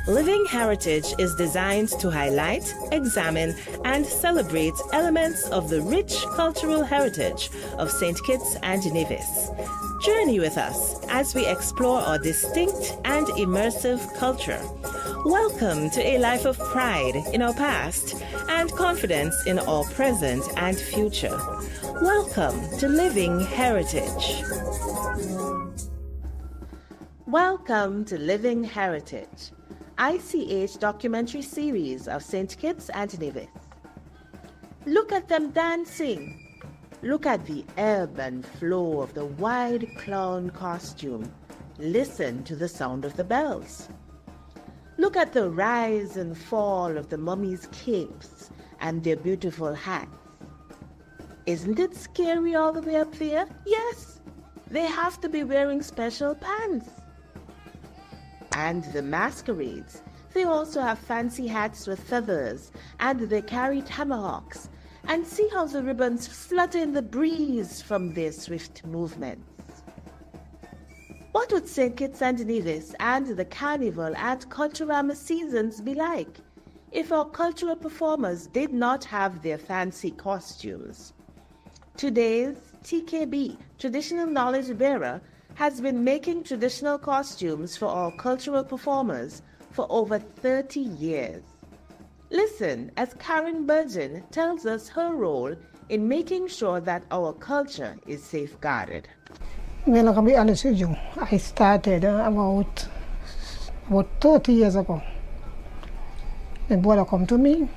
Living Heritage is designed to highlight, examine, and celebrate elements of the rich cultural heritage of St. Kitts and Nevis. Journey with us as we explore our distinct and immersive culture. Welcome to a life of pride in our past and confidence in our present and future. Welcome to Living Heritage. Welcome to Living Heritage, ICH documentary series of St. Kitts and Nevis. Look at them dancing. Look at the ebb and flow of the wide clown costume. Listen to the sound of the bells. Look at the rise and fall of the mummies' capes and their beautiful hats. Isn't it scary all the way up there? Yes, they have to be wearing special pants. And the masquerades, they also have fancy hats with feathers, and they carry tomahawks. And see how the ribbons flutter in the breeze from their swift movements. What would St. Kitts and Nevis and the Carnival and Culturama seasons be like if our cultural performers did not have their fancy costumes? Today's TKB, Traditional Knowledge Bearer, has been making traditional costumes for our cultural performers for over 30 years. Listen as Karen Burgeon tells us her role in making sure that our culture is safeguarded. Well, I'll be honest with you. I started about 30 years ago. The brother come to me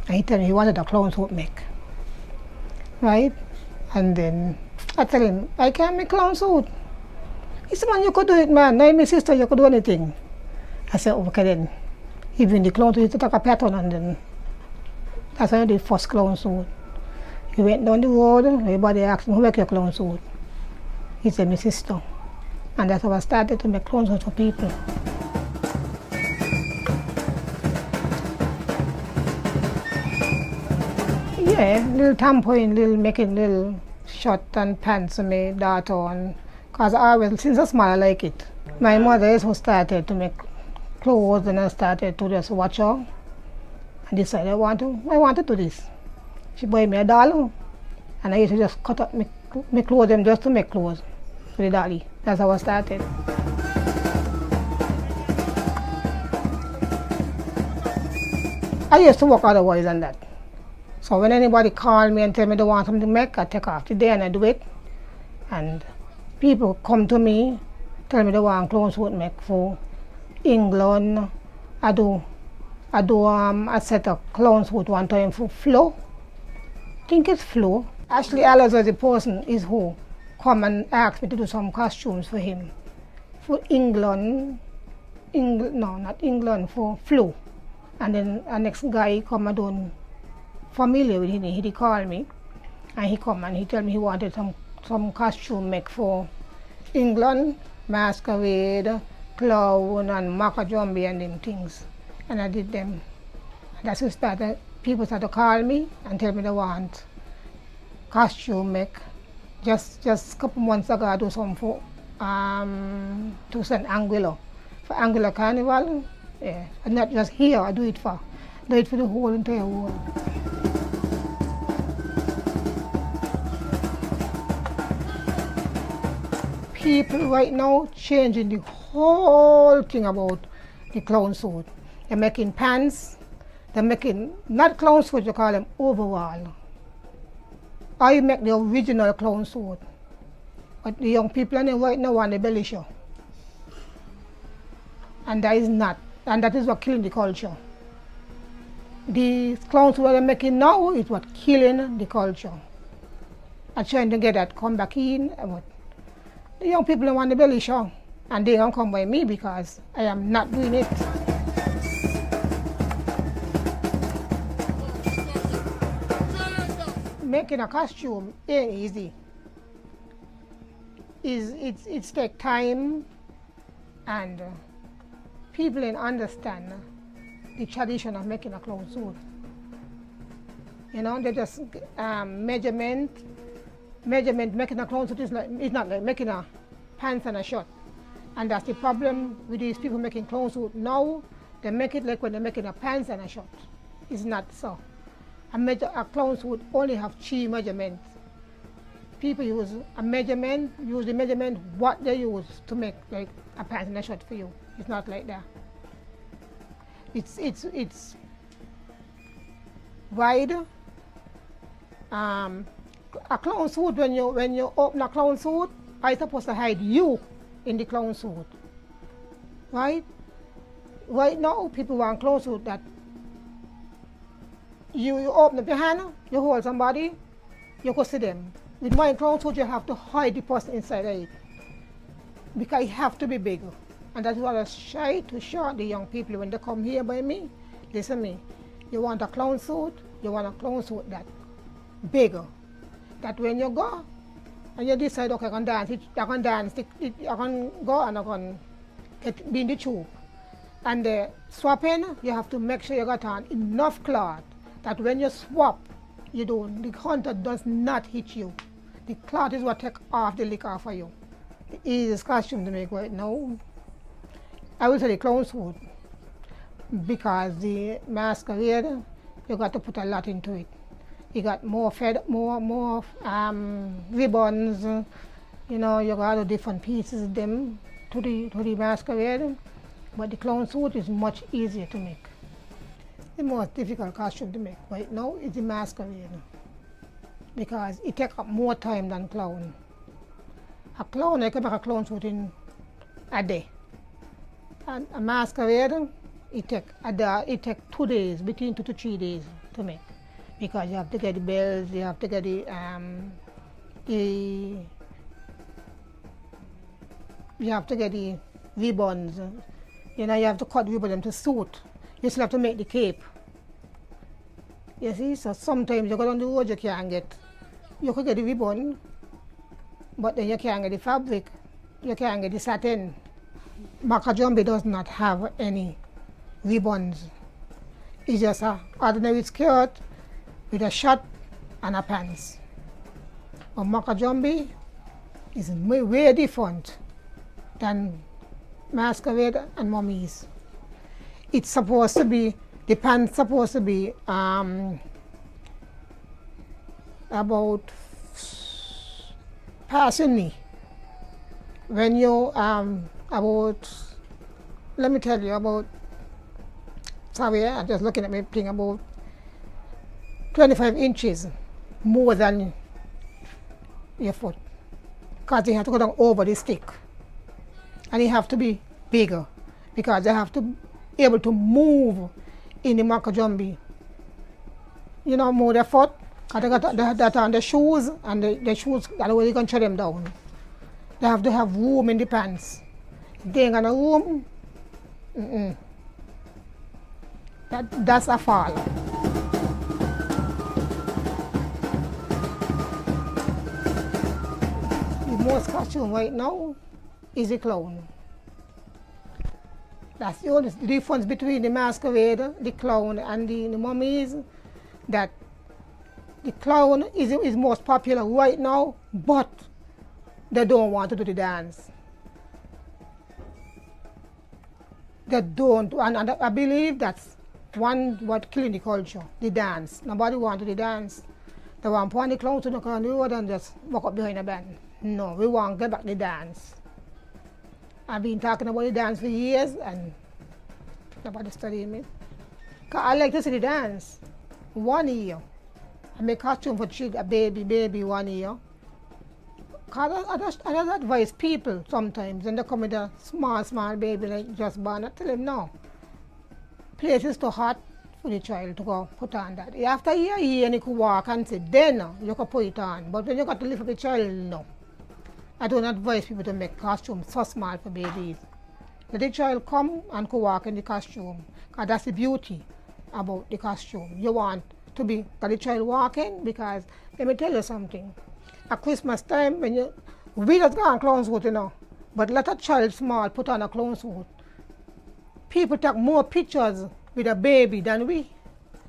and he told me he wanted a clown suit make. Right? And then I tell him, I can't make clown suit. He said, man, you could do it, man. Now, my sister, you could do anything. I said, okay then. Even the clown suit, he took a pattern and then that's how I did the first clown suit. He went down the road, everybody asked him, who make your clown suit? He said, my sister. And that's how I started to make clown suits for people. Yeah, little tampon, making little shirt and pants for my daughter. Because since I was small, I like it. My mother also started to make clothes and I started to just watch her and decided I want to do this. She bought me a doll and I used to just cut up my clothes them just to make clothes for the dolly. That's how I started. I used to work otherwise than that. So when anybody call me and tell me they want something to make, I take off the day and I do it. And people come to me, tell me they want clown suit make for England. I do a set of clown suit one time for Flo. I think it's Flo. Ashley Alice was the person is who come and ask me to do some costumes for him. For England, no, not England, for Flo. And then the next guy come and done familiar with him. He called me and he come and he tell me he wanted some costume make for England, masquerade, clown and macajombi and them things. And I did them. And that's when people started to call me and tell me they want costume make. Just a couple months ago I do some for to St. Anguilla. For Anguilla Carnival. Yeah. And not just here, I do it for the whole entire world. People right now changing the whole thing about the clown suit. They're making pants, they're making, not clown suit, you call them overall. Or you make the original clown suit. But the young people right now want the belly show. And that is not, and that is what killing the culture. The clown suit they're making now is what killing the culture. I'm trying to get that come back in. But the young people want the belly show, and they don't come by me because I am not doing it. Making a costume ain't easy. It's take time, and people don't understand the tradition of making a clown suit. You know, they just measurement making a clown suit is not like making a pants and a shirt. And that's the problem with these people making clown suit now. They make it like when they're making a pants and a shirt. It's not so. A clown suit only have 3 measurements. People use the measurement what they use to make like a pants and a shirt for you. It's not like that. It's wide. A clown suit, when you open a clown suit, it's supposed to hide you in the clown suit, right? Right now, people want clown suit that you open up your hand, you hold somebody, you could see them. With my clown suit, you have to hide the person inside of it because it have to be bigger. And that's what I try to show the young people when they come here by me. Listen to me. You want a clown suit, you want a clown suit that bigger. That when you go and you decide, okay, I can dance, I can go and I can be in the tube. And the swapping, you have to make sure you got on enough cloth that when you swap, the hunter does not hit you. The cloth is what take off the liquor for you. The easiest costume to make right now. I will say the clown suit, because the masquerade, you got to put a lot into it. You got more ribbons, you got the different pieces of them to the masquerade. But the clown suit is much easier to make. The most difficult costume to make right now is the masquerade, because it takes up more time than clown. A clown, I can make a clown suit in a day. And a masquerade, it takes 2 days, between 2 to 3 days to make. Because you have to get the bells, you have to get you have to get the ribbons. You have to cut the ribbon to suit. You still have to make the cape. You see, so sometimes you go on the road, you could get the ribbon, but then you can't get the fabric, you can't get the satin. Makajombe does not have any ribbons. It's just an ordinary skirt with a shirt and a pants. But Makajombe is way different than masquerade and mummies. It's supposed to be, the pants supposed to be about passing me. When you let me tell you I'm just looking at my thing, about 25 inches more than your foot, because you have to go down over the stick. And you have to be bigger, because they have to be able to move in the Makajombe. Move their foot, because they got that on the shoes, and the shoes, that's the way you can shut them down. They have to have room in the pants. If they ain't got no room, that's a fall. The most costume right now is the clown. That's the only difference between the masquerade, the clown, and the mummies, that the clown is most popular right now, but they don't want to do the dance. They don't, and I believe that's what killing the culture, the dance. Nobody wants to do the dance. They want to put the clown to the road and just walk up behind a band. No, we want to get back the dance. I've been talking about the dance for years and nobody studying me. Cause I like to see the dance. 1 year. I make costume for a baby 1 year. Cause I just advise people sometimes when they come with a small baby like just born. I tell them no. Place is too hot for the child to go put on that. After a year and you can walk and sit, then you can put it on. But when you got to live with the child, no. I don't advise people to make costumes so small for babies. Let the child come and go walk in the costume, because that's the beauty about the costume. You want to be got the child walking, because let me tell you something. At Christmas time, we just go on clown suit, but let a child small put on a clown suit. People take more pictures with a baby than we,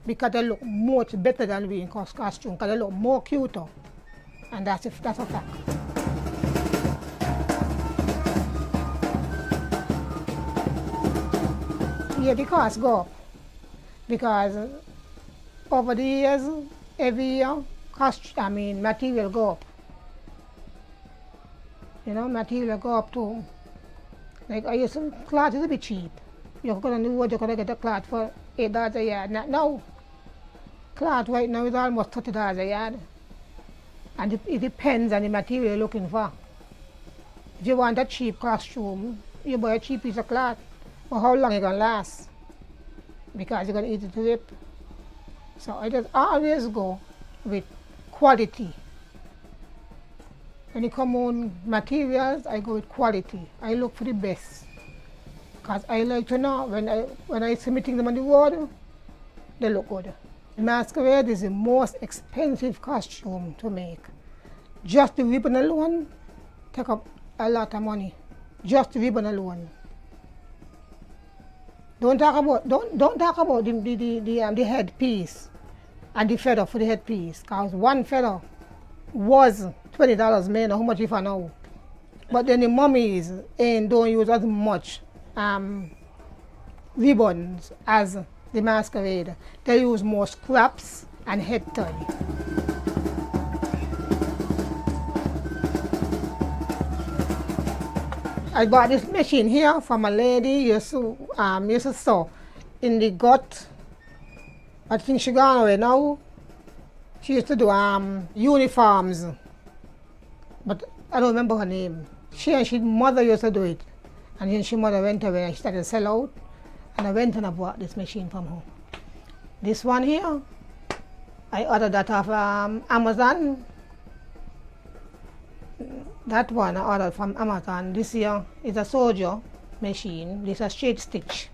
because they look much better than we in costume, because they look more cuter, and that's a fact. Yeah, the cost go up because over the years, every year, material go up. You know, material go up too. Like I used to, cloth is a bit cheap. You go on the road, you could get a cloth for $8 a yard. Not now. Cloth right now is almost $30 a yard. And it depends on the material you're looking for. If you want a cheap costume, you buy a cheap piece of cloth. But how long it gonna last? Because you're gonna eat it to rip. So I just always go with quality. When it comes on materials, I go with quality. I look for the best. Because I like to know when I submitting them on the road, they look good. Masquerade is the most expensive costume to make. Just the ribbon alone take up a lot of money. Just the ribbon alone. Don't talk about the headpiece and the feather for the headpiece. Because one feather was $20 man, how much if I know. But then the mummies don't use as much ribbons as the masquerade. They use more scraps and head tie. I bought this machine here from a lady used to sew in the gut. I think she gone away now. She used to do uniforms, but I don't remember her name. She and she mother used to do it, and then she mother went away and she started to sell out, and I went and I bought this machine from her. This one here, I ordered that off Amazon. That one I ordered from Amazon. This here is a soldier machine. This is a straight stitch.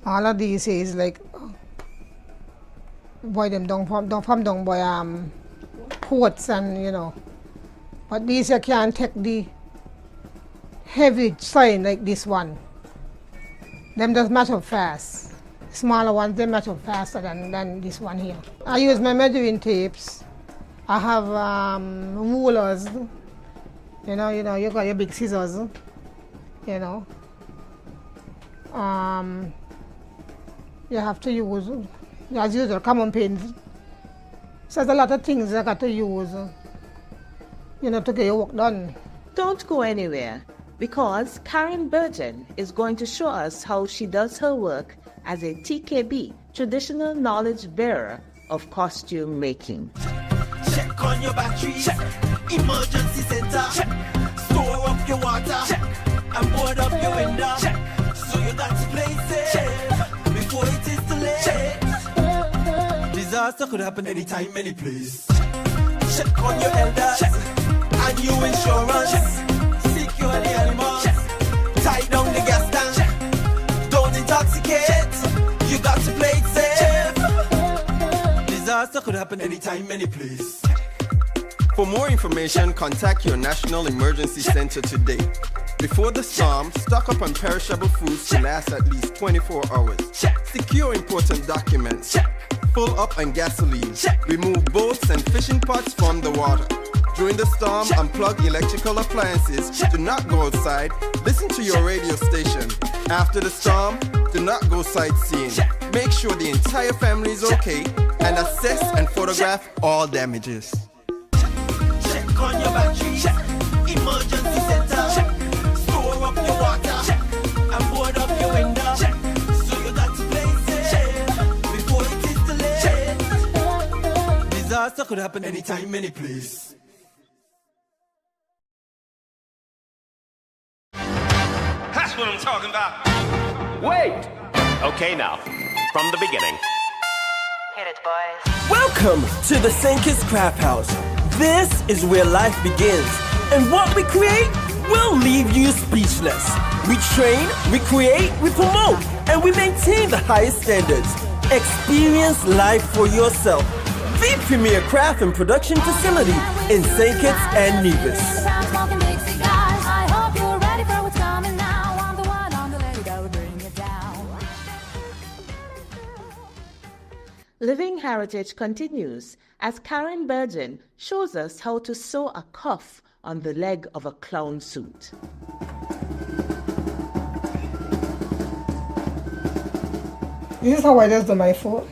All of these is like boy them down by coats and you know. But these you can't take the heavy sign like this one. Them just match up fast. Smaller ones they match up faster than this one here. I use my measuring tapes. I have rulers. You know, you got your big scissors. You know. You have to use, as usual, common pins. So there's a lot of things I got to use, you know, to get your work done. Don't go anywhere, because Karen Burton is going to show us how she does her work as a TKB, Traditional Knowledge Bearer of Costume Making. Check on your batteries. Check. Emergency center. Check. Store up your water. Check. And board up your window. Check. So you got to place it. Check. Before it is too late. Check. Disaster could happen anytime, any place. Check on your elders. Check. And your insurance. Check. Secure the animals. Check. Tie down the gas tank. Check. Don't intoxicate. You got to play it safe. Disaster could happen anytime, any place. For more information, contact your National Emergency Center today. Before the storm, stock up on perishable foods to last at least 24 hours. Secure important documents. Full up on gasoline. Remove boats and fishing pots from the water. During the storm, unplug electrical appliances. Do not go outside. Listen to your radio station. After the storm, do not go sightseeing. Make sure the entire family is okay and assess and photograph all damages. Check on your batteries. Emergency center. Store up your water. And board up your window. So you got to place it before it is too late. Disaster could happen anytime, any place. That's what I'm talking about. Wait! Okay, now, from the beginning. Hit it, boys. Welcome to the Sinkers Craft House. This is where life begins. And what we create will leave you speechless. We train, we create, we promote, and we maintain the highest standards. Experience life for yourself. The premier craft and production facility in St. Kitts and Nevis. Living Heritage continues as Karen Burton shows us how to sew a cuff on the leg of a clown suit. This is how I just do my foot.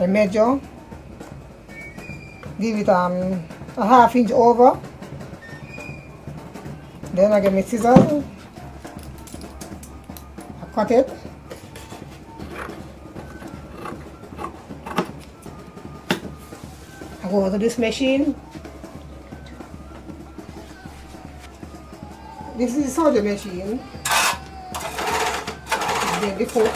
I measure, give it a half inch over. Then I get my scissors. I cut it. I go to this machine. This is the solder machine. Then the foot.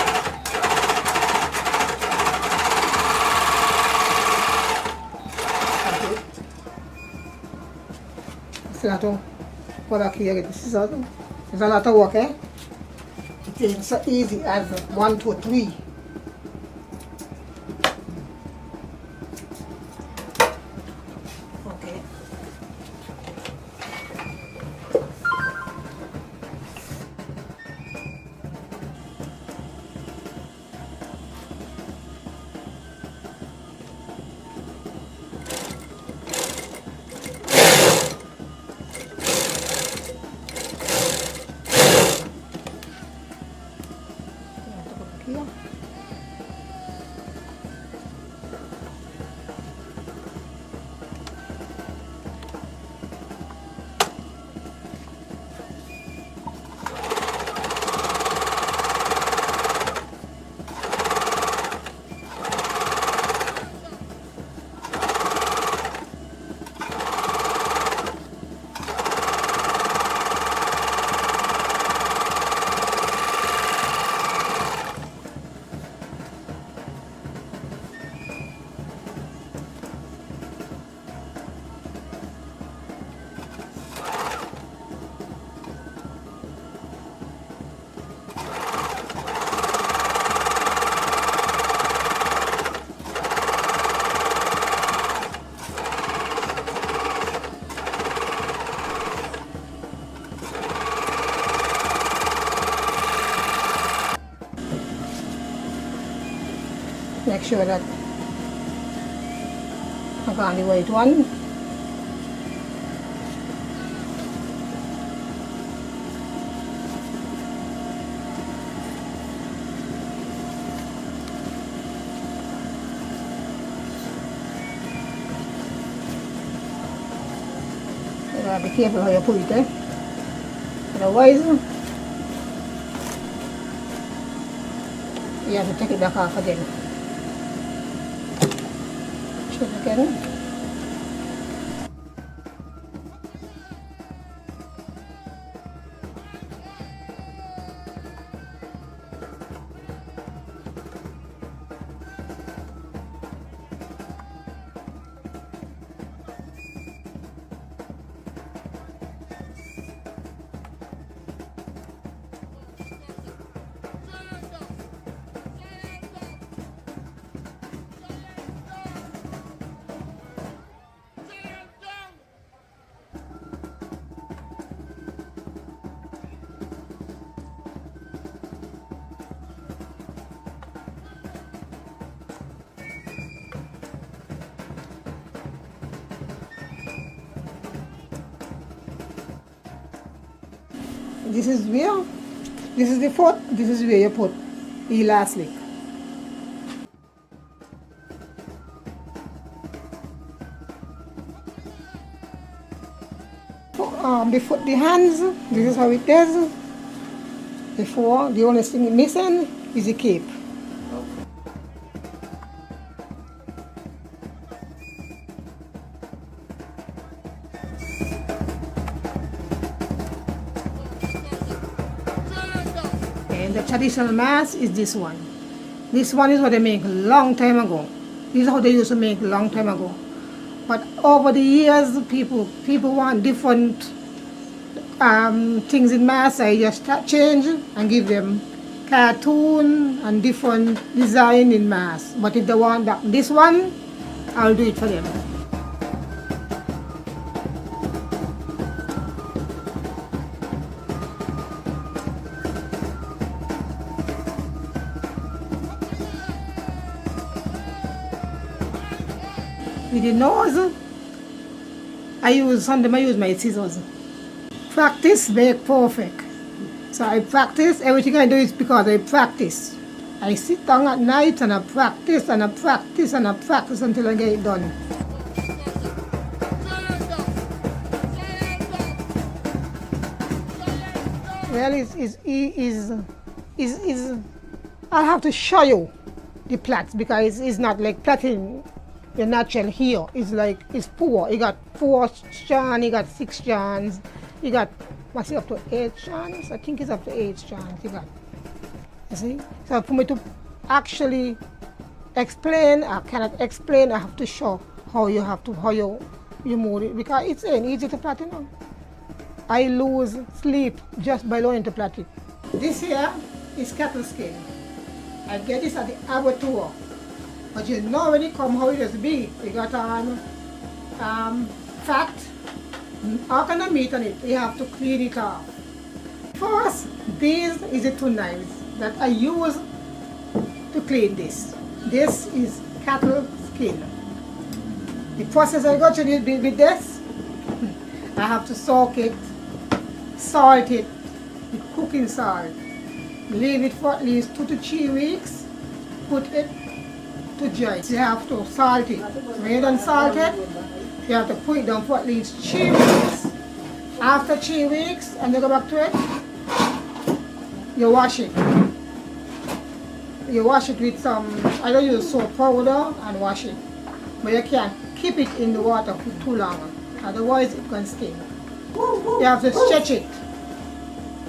Still have to put back here with the scissors. It's a lot of work, eh? It isn't so easy as 1, 2, 3. Okay. Here. Make sure that I got the white one. You gotta be careful how you put it, eh? Otherwise, you have to take it back off again. Again. This is the foot, this is where you put elastic. The hands, this is how it is. Before, the only thing missing is the cape. And the traditional mask is this one. This one is what they make a long time ago. This is how they used to make a long time ago. But over the years, people want different things in masks. I just change and give them cartoon and different design in masks. But if they want this one, I'll do it for them. With the nose, sometimes I use my scissors. Practice make perfect. So I practice, everything I do is because I practice. I sit down at night and I practice and I practice and I practice until I get it done. Well, I have to show you the plaits because it's not like plaiting the natural here. It's like, it's four. You got 4 strands, you got 6 strands, you got, what's it, up to 8 strands? I think it's up to 8 strands you got. You see? So for me to actually explain, I cannot explain, I have to show how you move it because it's ain't easy to plait, you know. I lose sleep just by learning to plait it. This here is cattle skin. I get this at the abattoir. But you know when it come how it has to be. You got fat, all kind of meat on it. You have to clean it off. First, these is the 2 knives that I use to clean this. This is cattle skin. The process I go through with this, I have to soak it, salt it with cooking salt. Leave it for at least 2 to 3 weeks. Put it to dry. You have to salt it. When you done salt it, you have to put it down for at least 3 weeks. After 3 weeks, and you go back to it, you wash it. You wash it with some, I don't use soap powder and wash it. But you can't keep it in the water for too long. Otherwise it can stain. You have to stretch it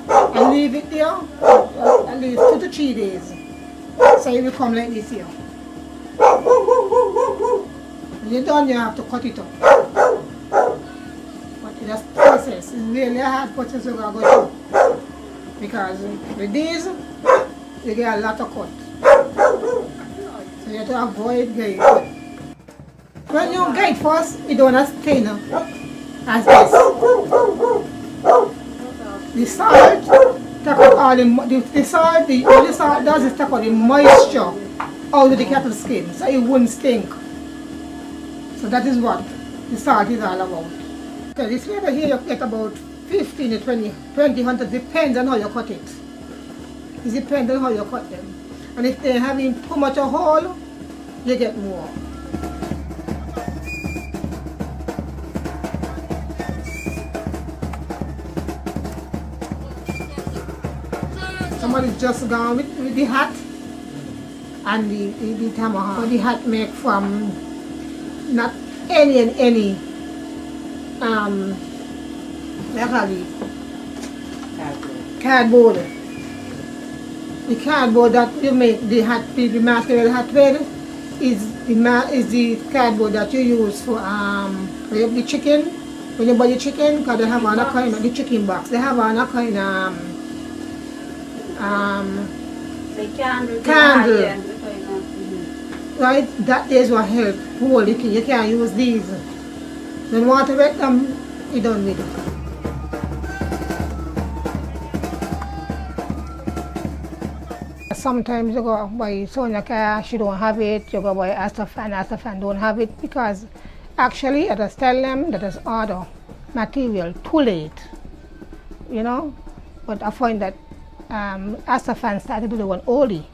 and leave it there at least 2 to 3 days. So it will come like this here. When you're done, you have to cut it up. But that's the process. It's really a hard process you're going to go through. Because with these, you get a lot of cut. So you have to avoid getting cut. When you get first, you don't have to stain as this. The salt, take out all the salt, all the salt does is take out the moisture out of the cattle skin, so it wouldn't stink. So that is what the salt is all about. Okay, this flavor here you get about 15 to 20 hunters, depends on how you cut it. It depends on how you cut them. And if they're having too much a hole, you get more. Somebody's just gone with the hat and the tomahawk. The hat made from not any cardboard. The cardboard that you make the hat, the masquerade hat with is the cardboard that you use for the chicken. When you buy the chicken, because they have another kind of the chicken box. They have another kind of the candle. Right, that is what help hold it. You can't use these. When water wet them, you don't need it. Sometimes you go buy Sonia car, she don't have it. You go buy Astafan don't have it because actually I just tell them that is order material too late, you know. But I find that Astafan started to do one early.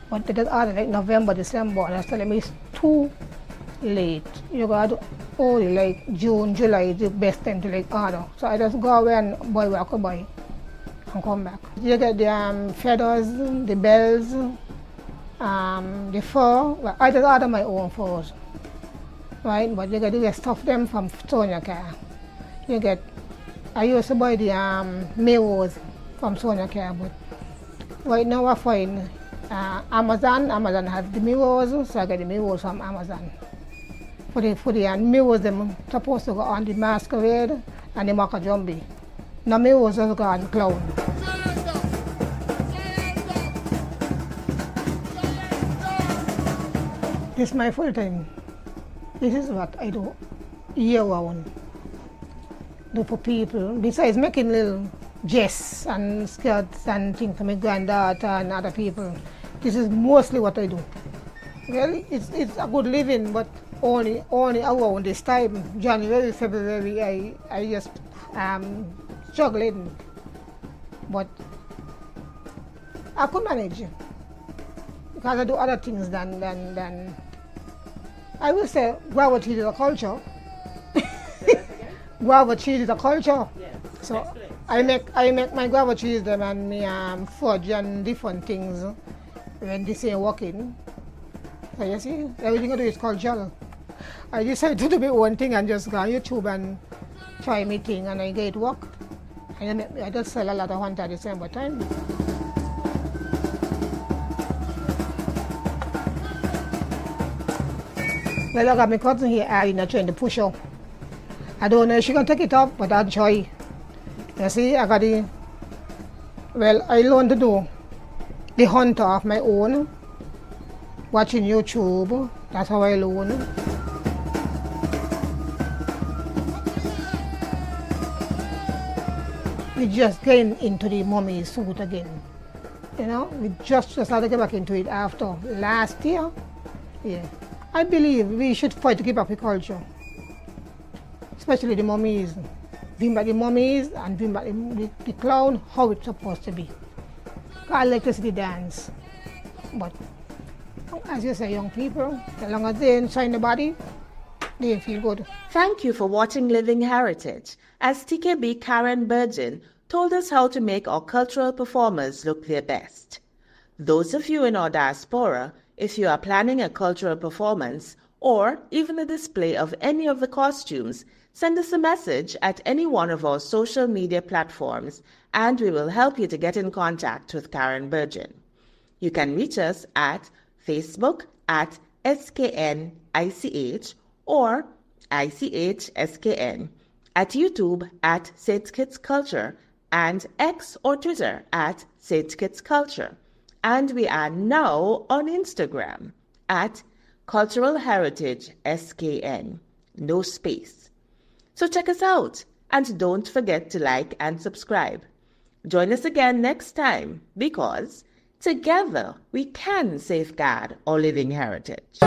But they just order like November, December, and I tell them it's too late. You gotta do early, like June, July is the best time to like order. So I just go away and buy what I could buy and come back. You get the feathers, the bells, the fur. Well, I just order my own furs, right? But you get to stuff them from Sonia car. You get, I used to buy the mirrors from Sonia car, but right now I find Amazon has the mirrors, so I get the mirrors from Amazon. For the mirrors, them supposed to go on the masquerade and the Macajumbi. No mirrors just go on clown. This is my full time. This is what I do year round. Do for people. Besides making little dresses and skirts and things for my granddaughter and other people. This is mostly what I do. Well, it's a good living, but only around this time, January, February, I just struggling. But I could manage. because I do other things than I will say gravity is a culture. Guava cheese is a culture. Yes. So Explain. I make my guava cheese them and me fudge and different things when they say working. So you see, everything I do is cultural. I decided to do my own thing and just go on YouTube and try my thing and I get it work. And I just sell a lot of hunter at the same time. Well, I got my cousin here, Irene, trying to push up. I don't know if she can take it up, but I'll try. You see, I got the, well, I learned to do the hunter of my own, watching YouTube. That's how I learn. We just getting into the mummy suit again. You know, we just started to get back into it after last year. Yeah. I believe we should fight to keep up the culture, especially the mummies. Bring back the mummies and bring back the clown how it's supposed to be. I like to see the dance. But as you say, young people, as long as they enjoy the body, they feel good. Thank you for watching Living Heritage, as TKB Karen Burgeon told us how to make our cultural performers look their best. Those of you in our diaspora, if you are planning a cultural performance or even a display of any of the costumes, send us a message at any one of our social media platforms and we will help you to get in contact with Karen Burgeon. You can reach us at Facebook at SKNICH or ICHSKN, at YouTube at St. Kitts Culture, and X or Twitter at St. Kitts Culture. And we are now on Instagram at Cultural Heritage SKN, no space. So check us out and don't forget to like and subscribe. Join us again next time because together we can safeguard our living heritage.